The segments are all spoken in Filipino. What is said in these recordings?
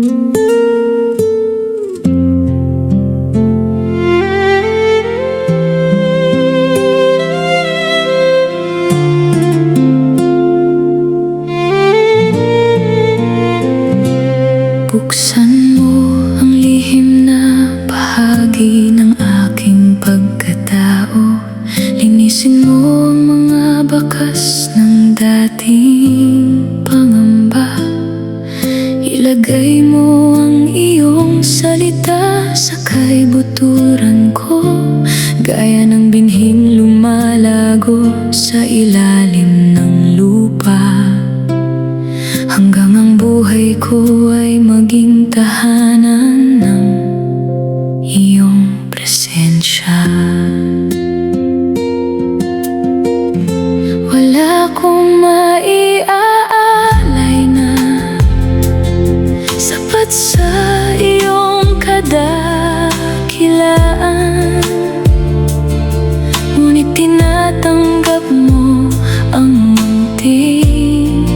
Buksan mo ang lihim na bahagi ng aking pagkatao. Linisin mo ang mga bakas ng dating pangamba. Ilagay mo ang iyong salita sa kaibuturan ko, gaya ng binhing lumalago sa ilalim ng lupa. Hanggang ang buhay ko ay maging tahanan ng iyong presensya. Wala akong maiaalay na sapat sa iyong kadakilaan, ngunit tinatanggap mo ang munting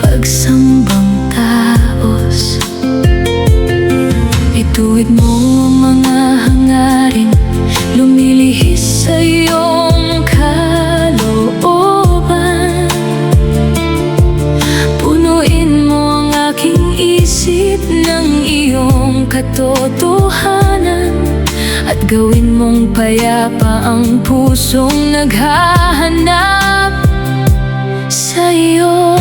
pagsambang taos. Ituwid mo ang mga hangarin, lumilihis sa iyong kalooban. Punuin mo ang aking isip ng iyong katotohanan, at gawin mong payapa ang pusong naghahanap sa iyo.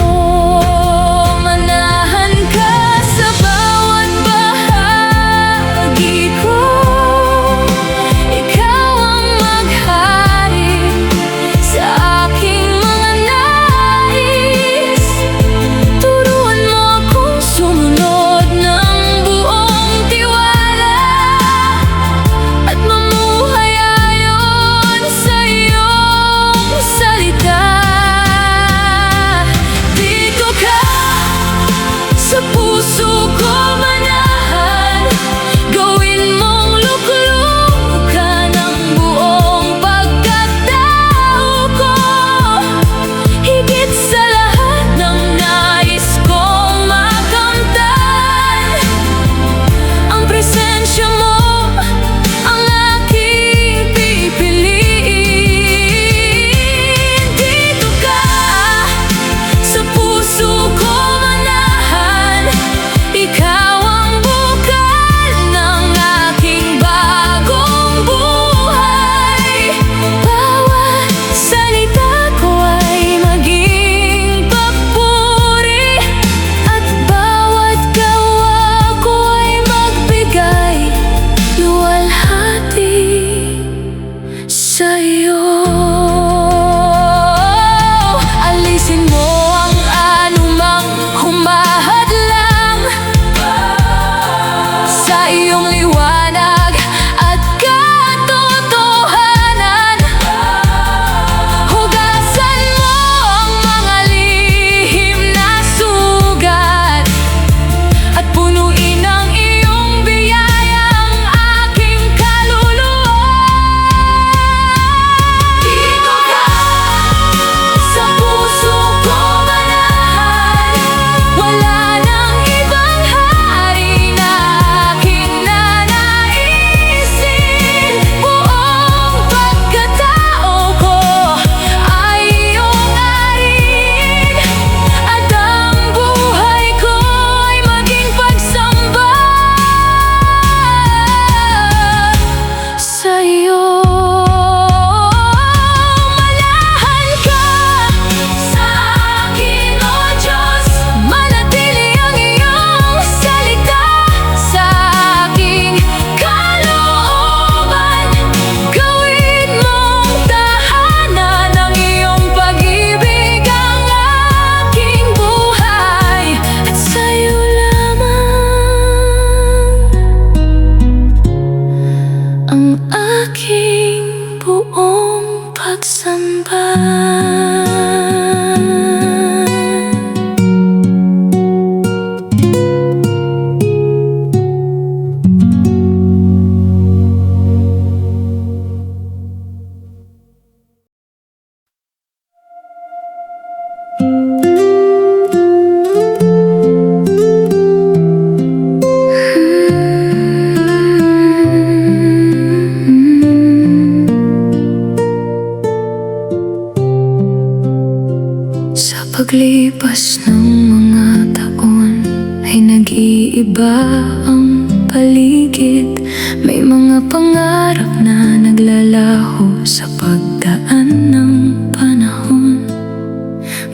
Pagkalipas ng mga taon ay nag-iiba ang paligid. May mga pangarap na naglalaho sa pagdaan ng panahon.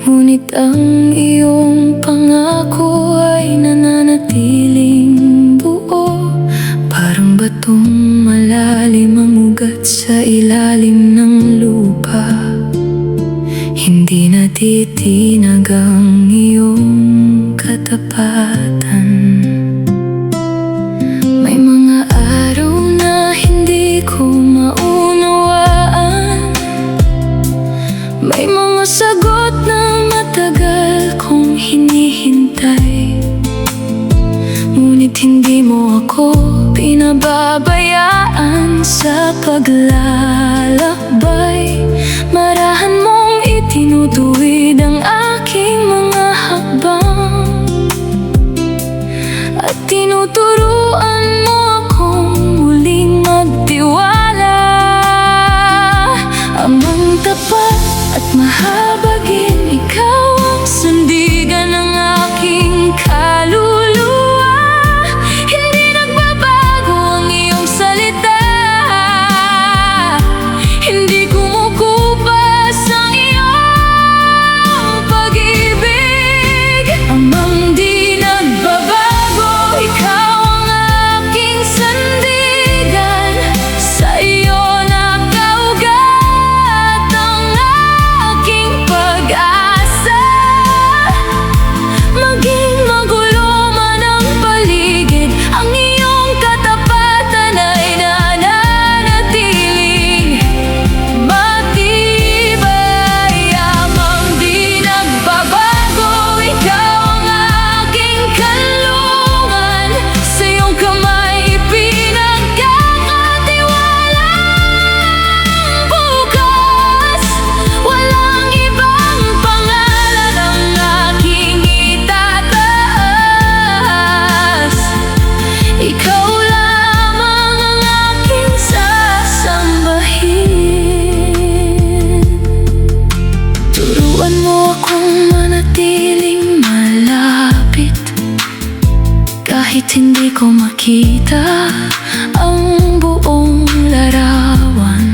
Ngunit ang iyong pangako ay nananatiling buo. Parang batong malalim ang ugat sa ilalim ng lupa. Hindi natitinag ang iyong katapatan. May mga araw na hindi ko maunawaan. May mga sagot na matagal kong hinihintay. Ngunit hindi mo ako pinababayaan sa paglalakbay. Marahan mong itinutuwid ang aking mga hakbang, at tinuturuan mo akong muling magtiwala. Amang tapat at mahabagin, ikaw ang sandigan ng aking kaluluwa. Hindi nagbabago ang iyong salita. Hindi kumukupas ang iyong pag-ibig. Amang di nagbabago, ikaw ang aking sandigan. Sa iyo nakaugat ang aking pag-asa. Maging magulo man ang paligid, ang iyong katapatan ay nananatiling matibay. Amang di nagbabago, ikaw ang aking kanlungan. Sa iyong kamay pinagkakatiwala ang bukas. Walang ibang pangalan ang aking itataas. Ikaw lamang ang aking sasambahin. Turuan mo akong manatiling malapit kahit hindi ko makita ang buong larawan.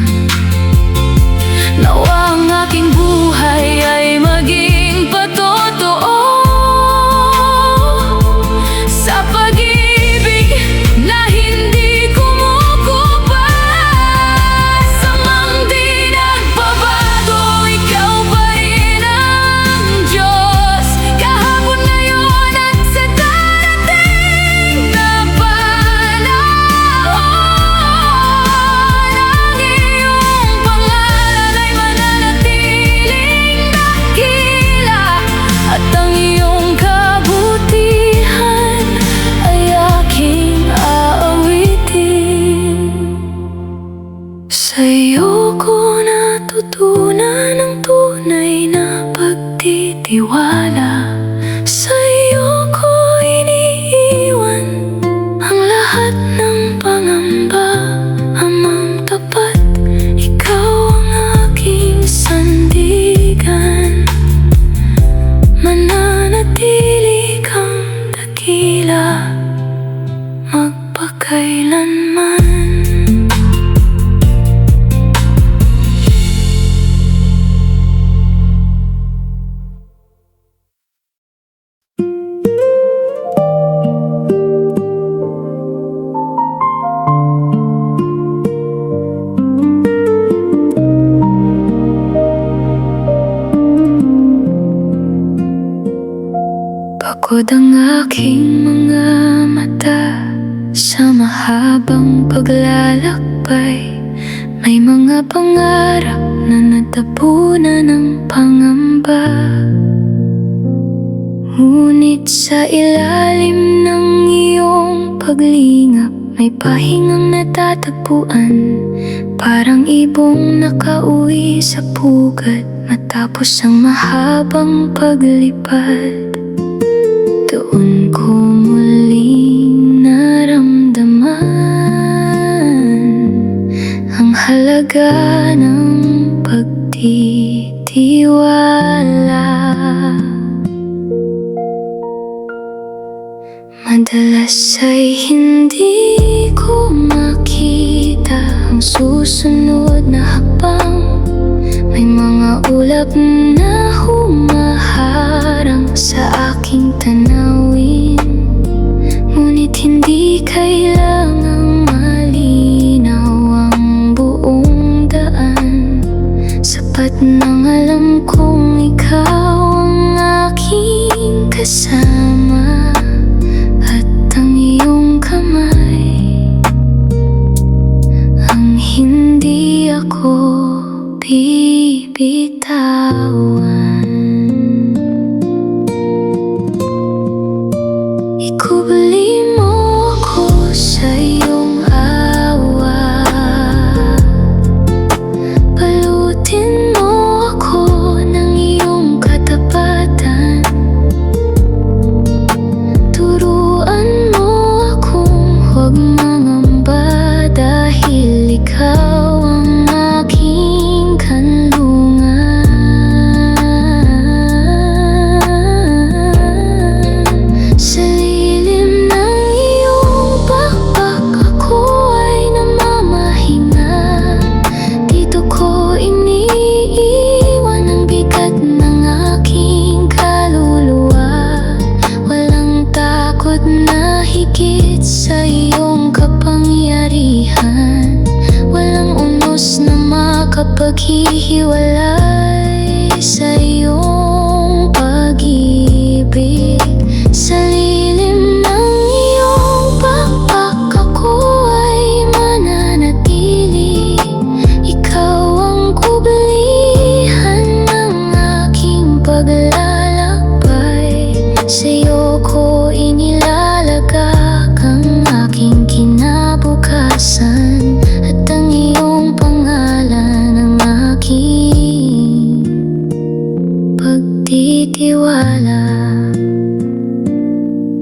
Nawa ang aking buhay ay maging patotoo sa pag-ibig na hindi kumukupas. Amang di nagbabago, ikaw pa rin ang Diyos. Kahapon, ngayon at sa darating na panahon. Ang iyong pangalan ay mananatiling dakila, at ang iyong kabutihan ay aking aawitin. Sa iyo ko natutunan ang tunay na pagtitiwala. Sa iyo ko iniiwan ang lahat ng pangamba. Amang tapat, ikaw ang aking sandigan. Mananatili kang dakila magpakailanman. Pagod ang aking mga mata sa mahabang paglalakbay. May mga pangarap na natapunan ng pangamba. Ngunit sa ilalim ng iyong paglingap, may pahingang natatagpuan. Parang ibong nakauwi sa pugad matapos ang mahabang paglipad. Doon ko muling naramdaman ang halaga ng pagtitiwala. Madalas ay hindi ko makita ang susunod na hakbang. May mga ulap na humaharang sa aking tanawin, ngunit hindi kailangang malinaw ang buong daan. Sapat nang alam kong ikaw ang aking kasama, at ang iyong kamay ang hindi ako bibitawan. Ikubali mo ako sa iyong awa, balutin mo ako ng iyong katapatan. Turuan mo akong huwag mangamba, dahil ikaw ang aking kanlungan. Sa lilim ng iyong pakpak ako ay namamahinga. Dito ko iniiwan ang bigat ng aking kaluluwa. Walang takot na higit sa iyong kapangyarihan. Walang unos na makapaghihiwalay sa iyong pag-ibig. Sa lilim ng iyong pakpak ako ay mananatili. Ikaw ang kublihan ng aking paglalakbay. Sa iyo ko inilalagak ang aking kinabukasan, at ang iyong pangalan ang aking pagtitiwala.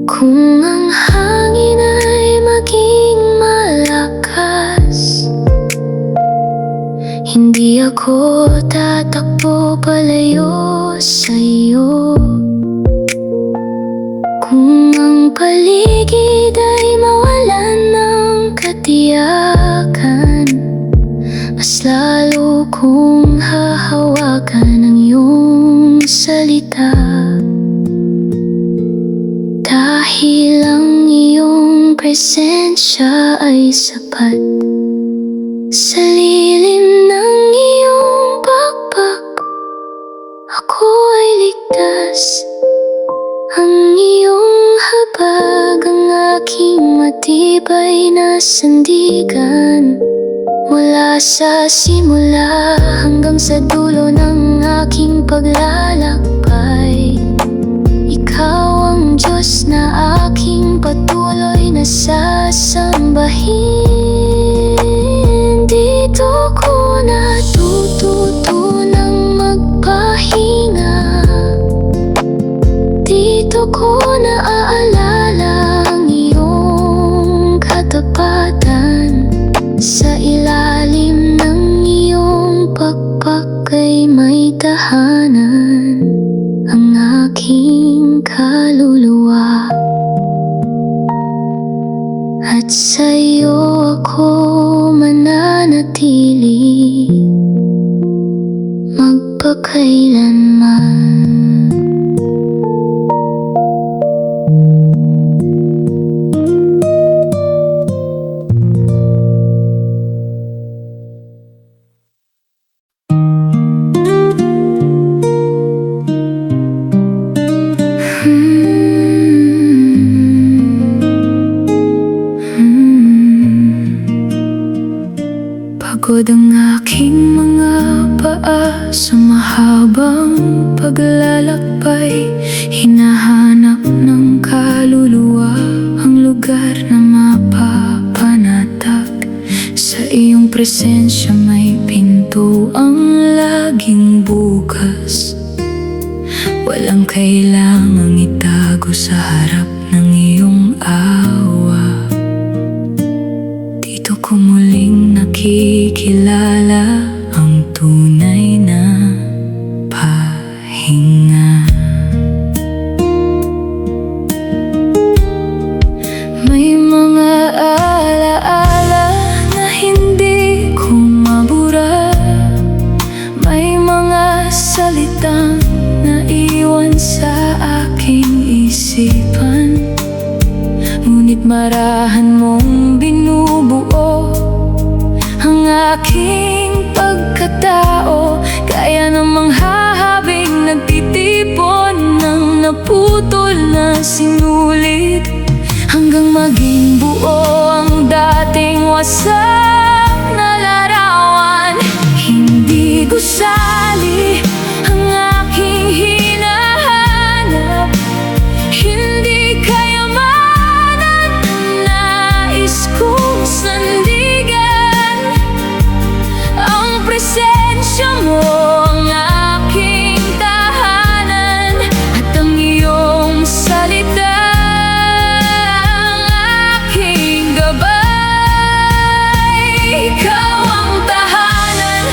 Kung ang hangin ay maging malakas, hindi ako tatakbo palayo sa iyo. Kung ang paligid ay mawalan ng katiyakan, mas lalo kong hahawakan ang iyong salita. Dahil ang iyong presensya ay sapat. Sa lilim ng iyong pakpak ako ay ligtas. Ang iyong habag ang aking matibay na sandigan. Mula sa simula hanggang sa dulo ng aking paglalakbay, ikaw ang Diyos na aking patuloy na sasambahin. Dito ko natututunang magpahinga. Dito ko naaalala ang iyong katapatan. Sa ilalim ng iyong pakpak ay may tahanan ang aking kaluluwa. At sa iyo ako mananatili magpakailanman. Pagod ang aking mga paa sa mahabang paglalakbay. Hinahanap ng kaluluwa ang lugar na mapapanatag. Sa iyong presensya may pinto ang laging bukas. Walang kailangang itago sa harap ng iyong awa. Dito ko muling nakikilala ang tunay na pahinga. May mga alaala na hindi ko mabura. May mga salitang naiwan sa aking isipan, ngunit marahan mong binubuo ang aking pagkatao. Kaya namang hahabing nagtitipon ng naputol na sinulit, hanggang maging buo ang dating wasak na larawan. Hindi gusali ang aking hinahanap, hindi kayamanan nais kong sandigan. Ang presensya mo ang aking tahanan, at ang iyong salita ang aking gabay. Ikaw ang tahanan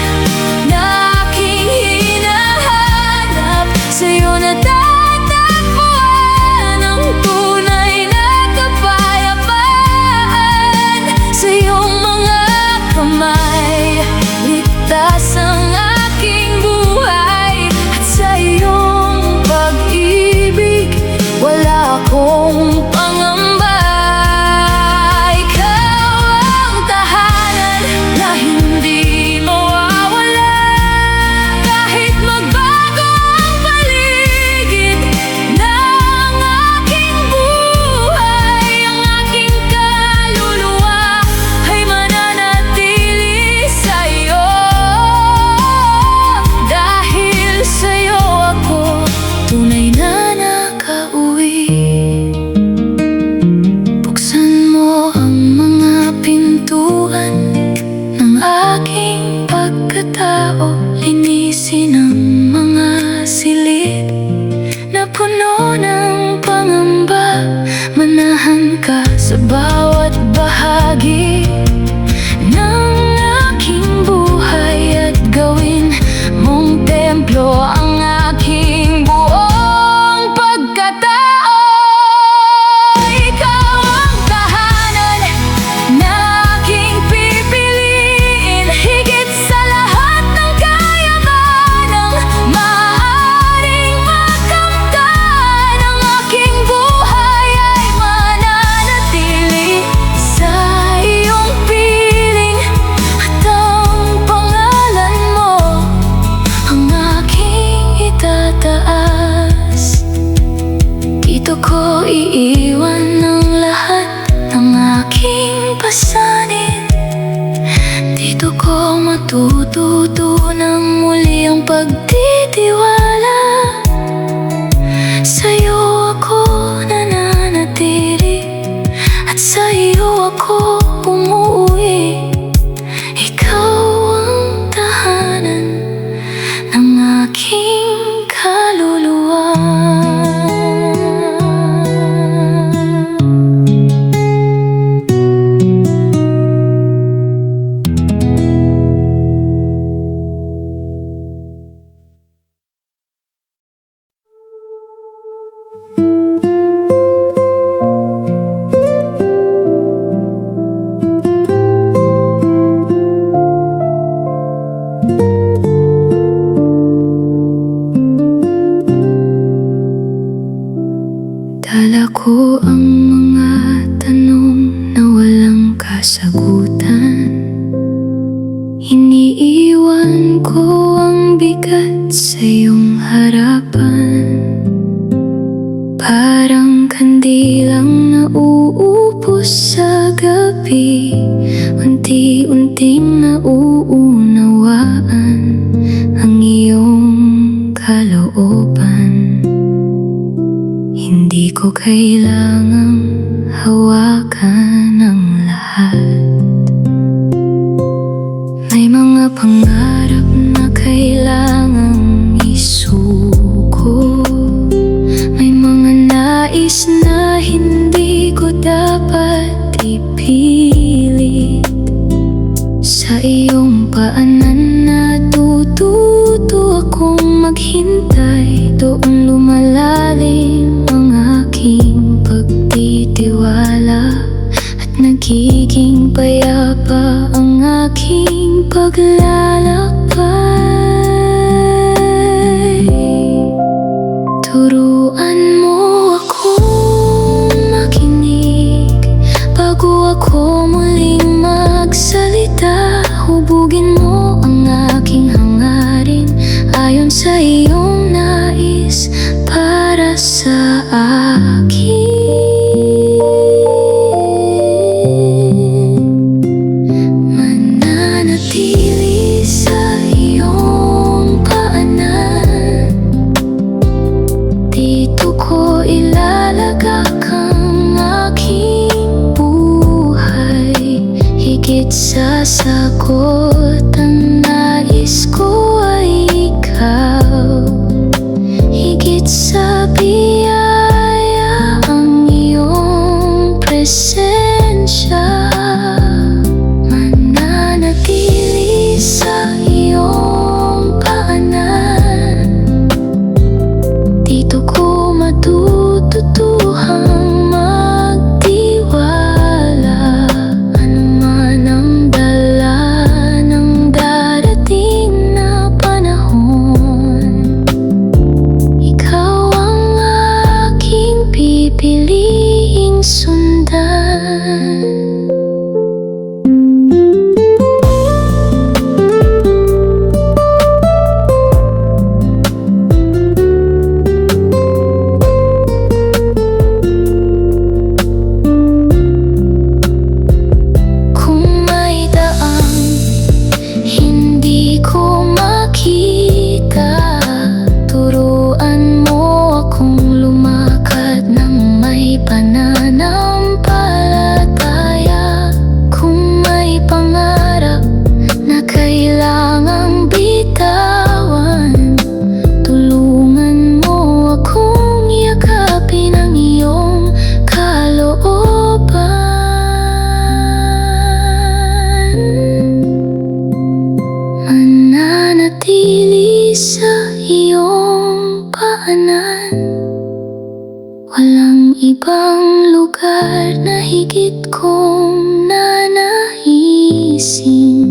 na aking hinahanap, sa'yo natatagpuan ang tunay na kapayapaan. Sa iyong mga kamay ligtas ang aking buhay, at sa iyong pag-ibig wala akong pangamba. Ikaw ang tahanan na hindi mawawala, kahit magbago ang paligid ng aking buhay. Ang aking kaluluwa ay mananatili sa'yo, dahil sa'yo ako tunay na nakauwi. Buksan mo ang mga pintuan ng aking pagkatao, linisin ang mga silid na puno ng pangamba. Manahan ka sa bawat bahagi ng aking buhay, at gawin mong templo ang aking buong pagkatao. Ikaw ang tahanan na aking pipiliin, higit sa lahat ng kayamanang maaaring makamtan. Ang aking buhay ay mananatili sa iyong piling, at ang pangalan mo ang aking itataas. Dito ko iiwan ang lahat ng aking pasanin, dito ko matututunang muli ang pagtitiwala. Sa'yo ako nananatili, at sa iyo ako umuwi. Ikaw ang tahanan ng aking kaluluwa. Dala ko ang mga tanong na walang kasagutan. Iniiwan ko ang bigat sa iyong harapan, parang kandilang nauupos sa gabi. Unti-unting nauunawaan ang iyong kalooban. Hindi ko kailangang hawakan ang lahat. May mga pangarap na kailangang isuko, may mga nais na hindi ko dapat ipilit. Sa iyong paanan natututo akong maghintay, doon lumalalim ang aking pagtitiwala. magiging payapa ang aking paglalakbay. Turuan mo akong makinig bago ako muling magsalita. Hubugin mo ang aking hangarin ayon sa iyong nais para sa akin. Mananatili sa iyong paanan, dito ko ilalagak ang aking buhay. Higit sa sagot, ang nais ko ay ikaw. Higit sa biyaya, ang iyong presensya. Mananatili sa iyong paanan, dito ko matututuhang magtiwala. Ano man ang dala ng darating na panahon, ikaw ang aking pipiliing sundan. Kung may daang hindi ko makita, turuan mo akong lumakad ng may pananampalataya. Kung may pangarap na kailangang bitawan, tulungan mo akong yakapin ang iyong kalooban. Mananatili sa iyong paanan, walang ibang lugar na higit kong nanaisin.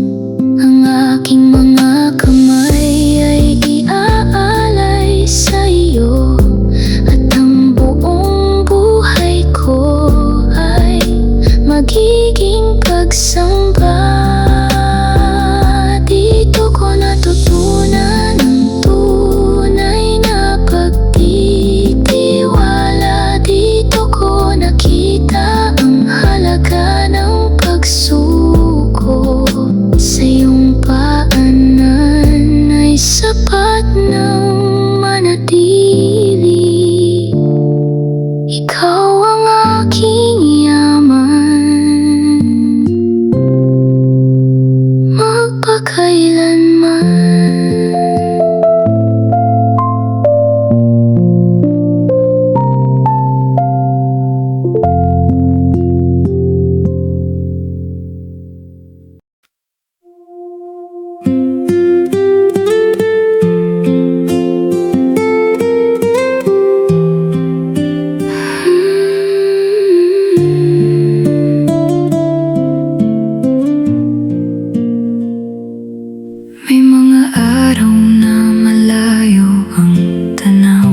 Ang aking mga kamay ay iaalay sa iyo, at ang buong buhay ko ay magiging pagsamba. Dito ko natutunan ang tunay na pagtitiwala. Dito ko nakita ang halaga ng pagsuko. Sa iyong paanan ay sapat ng manatili. Ikaw ang aking yaman, magpakailanman. May mga araw na malayo ang tanaw,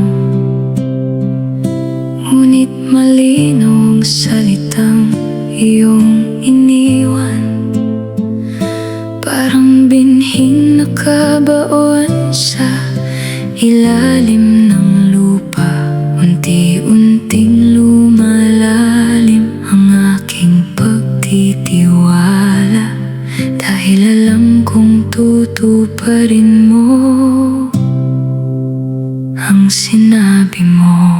ngunit malinaw ang salitang iyong iniwan. Parang binhing nakabaon sa ilalim ng lupa, unti-unting lumalalim ang aking pagtitiwala. Dahil alam kong tutuparin mo ang sinabi mo.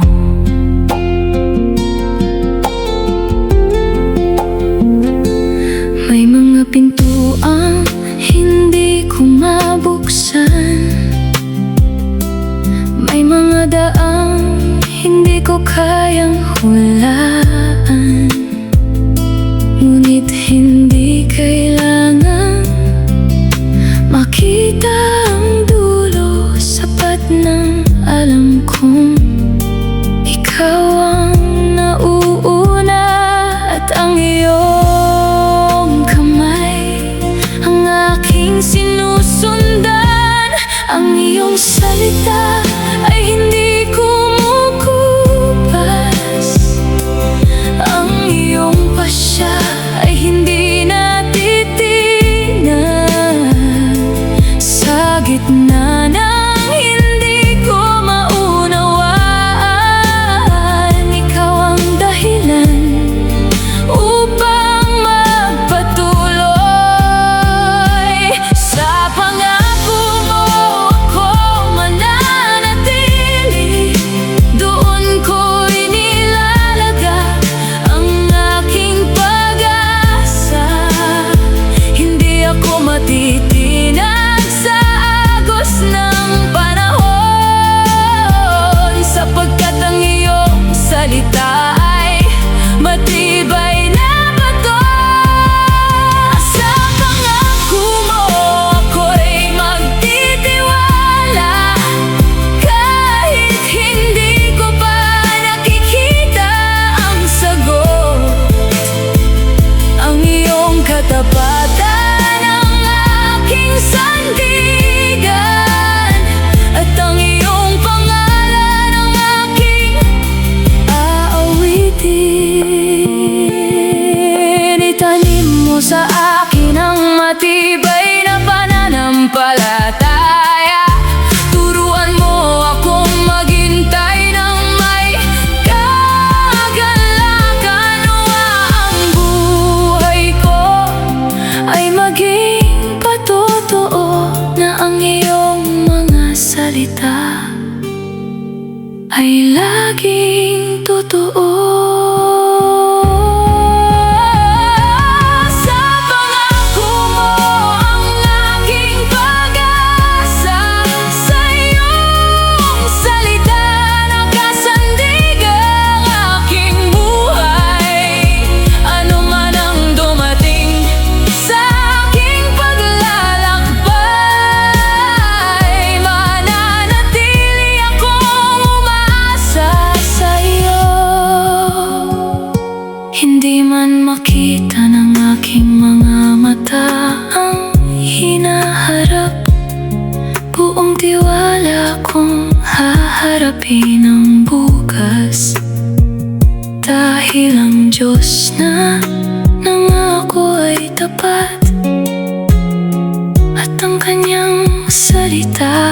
May mga pintuang hindi ko mabuksan, may mga daang hindi ko kayang hulaan. Ngunit hindi kailangan makita ang dulo, sapat ng alam kong ikaw ang nauuna at ang iyong totoo. Sa pangako mo ang aking pag-asa, sa iyong salita nakasandig ang aking buhay. Ano man ang dumating sa aking paglalakbay, mananatili akong umaasa sa iyo. Hindi man makita ng aking mga mata ang hinaharap, buong tiwala kong haharapin ang bukas. Dahil ang Diyos na nangako ay tapat, at ang kanyang salita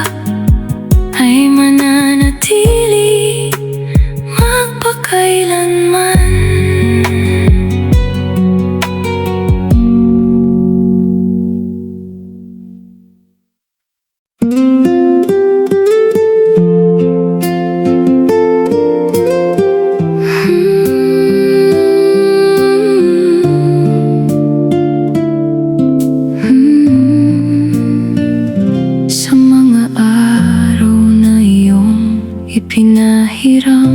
ay mananatili magpakailanman. Sa mga araw na iyong ipinahiram,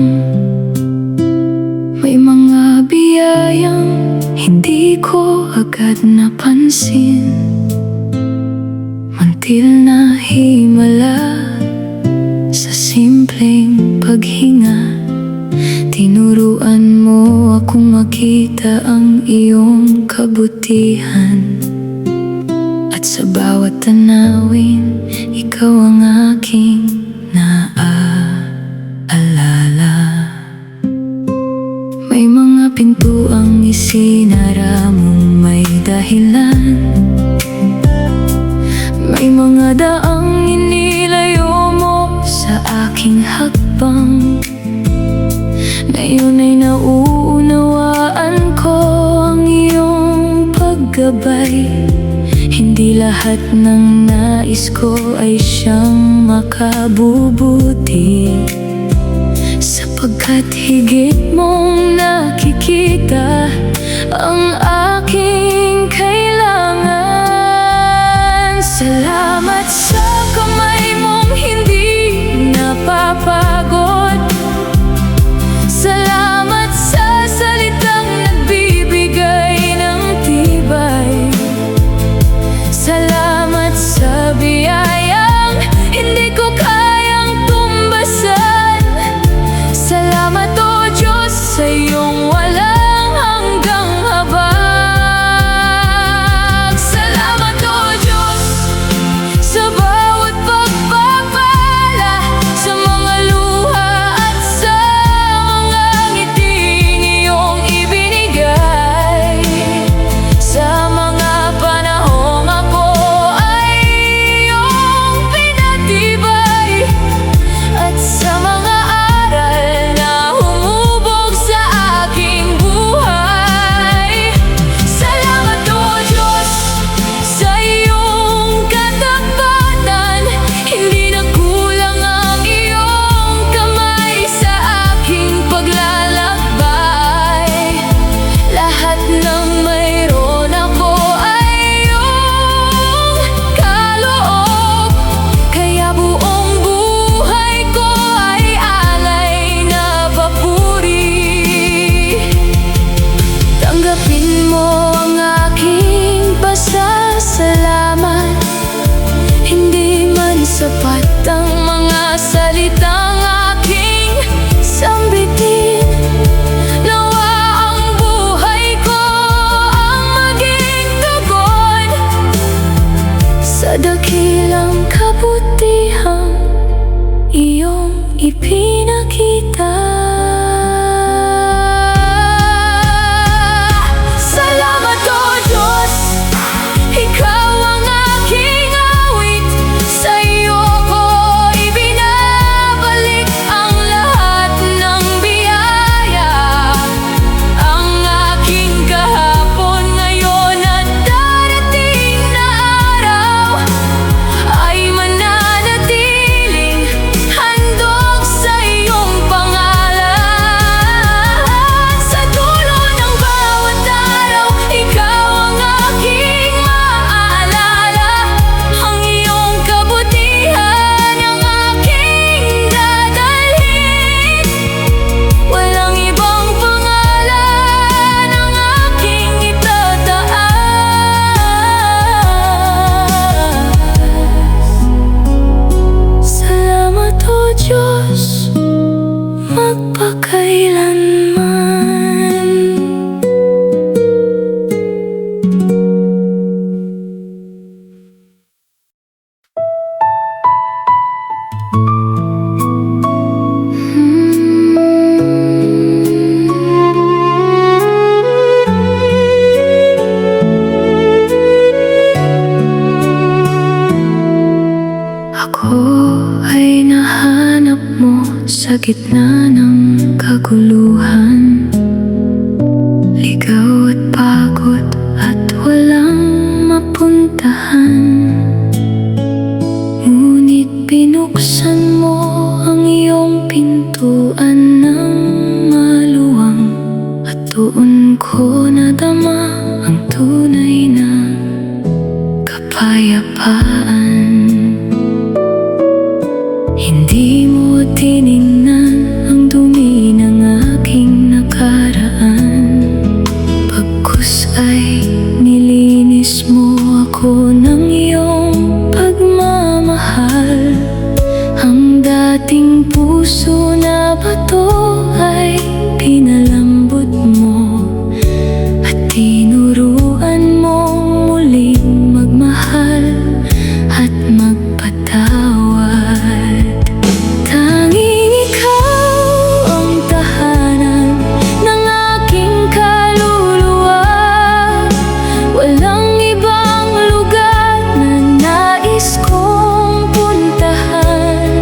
may mga biyayang hindi ko agad napansin. Until na himala sa simpleng paghinga, tinuruan mo akong makita ang iyong kabutihan. At sa bawat tanawin, ikaw ang aking naaalala. May mga pintuang isinara mong may dahilan, may mga daang inilayo mo sa aking hakbang. Ngayon ay nauunawaan ko ang iyong paggabay. Hindi lahat ng nais ko ay siyang makabubuti, sapagkat higit mong nakikita ang aking kailangan. Salamat sa kamay mong hindi napapagod. Salamat sa salitang nagbibigay ng tibay. Salamat sa biyayang hindi ko kayang tumbasan. Salamat, O Diyos, sa iyong walang hanggang habag. sa gitna ng kaguluhan, ligaw at pagod at walang mapuntahan. Ngunit binuksan mo ang iyong pintuan ng maluwang, at doon ko nadama ang tunay na kapayapaan. Hindi mo tiningnan ang dumi ng aking nakaraan, bagkus ay nilinis mo ako ng iyong pagmamahal. Ang dating puso na bato ay pinalambot mo, at tinuruan mong muling magmahal at magpatawad. Tanging ikaw ang tahanan ng aking kaluluwa, walang ibang lugar na nais kong puntahan.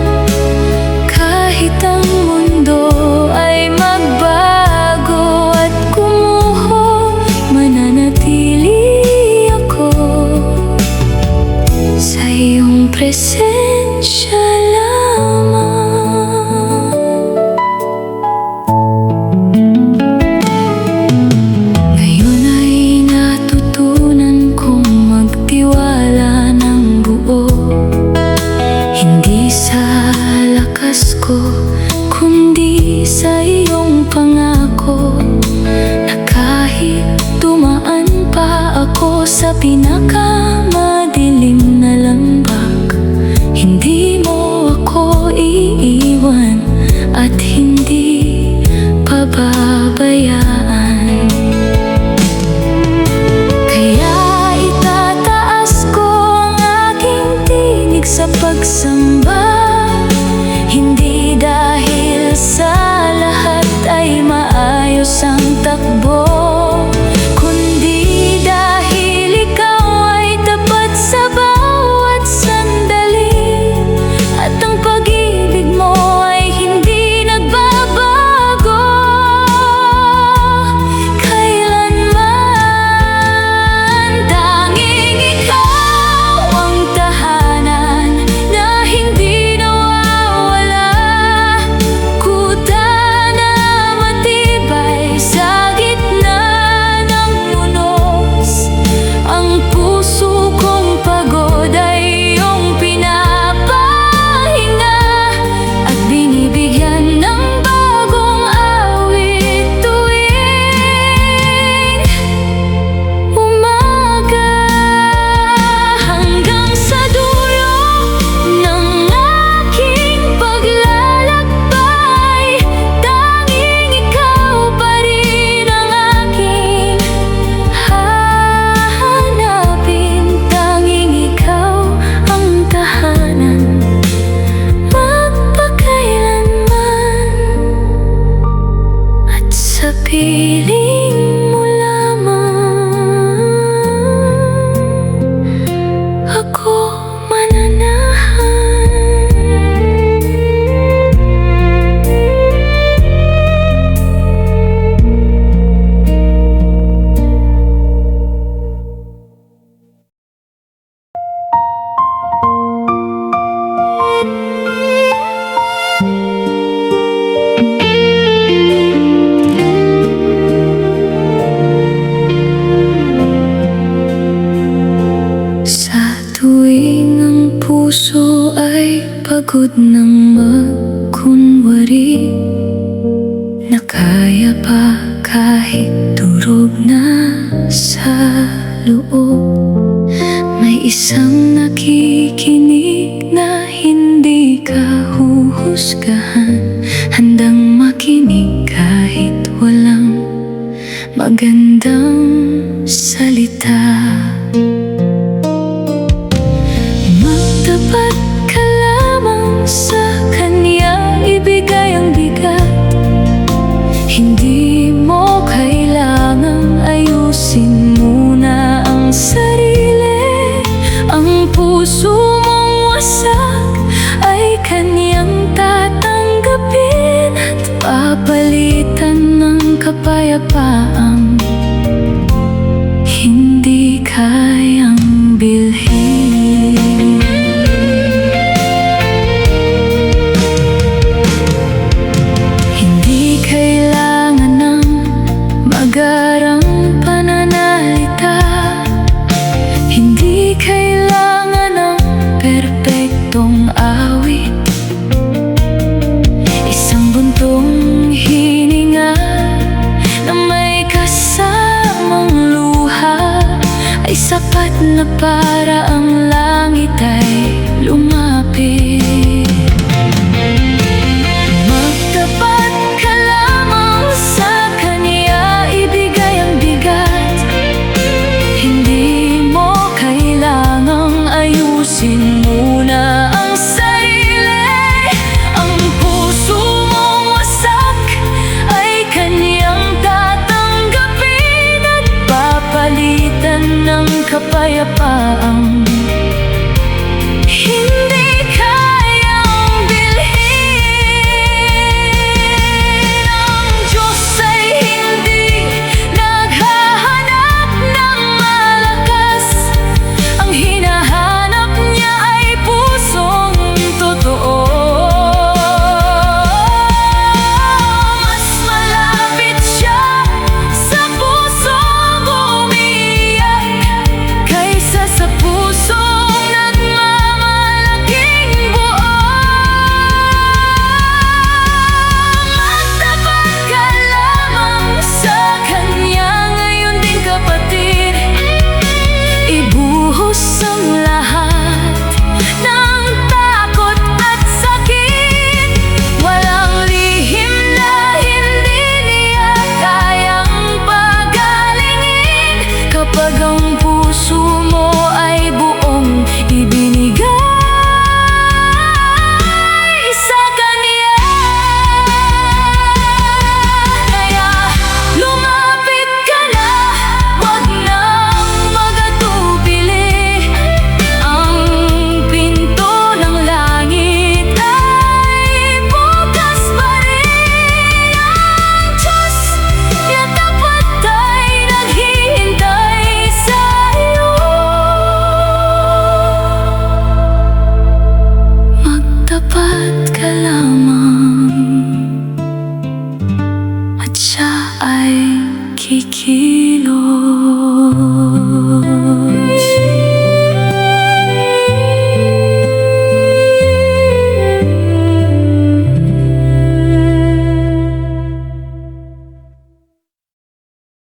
Kahit ang mundo ay magbago at gumuho, mananatili ako sa iyong presensya lamang. Ngayon ay natutunan kong magtiwala ng buo, hindi sa lakas ko, kundi sa iyong pangako, na kahit dumaan pa ako sa pinakamadilim na lambak, hindi mo ako iiwan at hindi pababayaan. Kaya itataas ko ang aking tinig sa pagsamba, hindi dahil sa lahat ay maayos ang takbo, kundi dahil ikaw ay tapat sa bawat sandali, at ang pag-ibig mo ay hindi nagbabago kailanman. Tanging ikaw ang tahanan na hindi nawawala, kuta na matibay sa gitna ng unos. Ang puso kong pagod ay iyong pinapahinga, at binibigyan ng bagong awit tuwing umaga. Hanggang sa dulo ng aking paglalakbay, tanging ikaw pa rin ang aking hahanapin. Tanging ikaw ang tahanan magpakailanman, at sa piling mo lamang ako mananahan. Sa tuwing ang puso ay pagod ng magkunwari, na kaya pa kahit durog na sa loob, may isang nakikinig na hindi ka huhusgahan, handang makinig kahit walang magandang salita. Magtapat ka lamang sa kanya, ibigay ang bigat. Hindi mo kailangang ayusin muna ang sarili. Ang puso mong wasak ay kanyang tatanggapin. kapayapaang hindi kayang bilhin. Hindi kailangan ng magarang pananalita, hindi kailangan ng perpektong awit. Isang buntong hininga na may kasamang luha ay sapat na para ang langit ay lumapit. Magtapat ka lamang sa Kanya, ibigay ang bigat. Hindi mo kailangang ayusin muna ang sarili. Ang puso mong wasak ay Kanyang tatanggapin at papalitan ng kapayapaang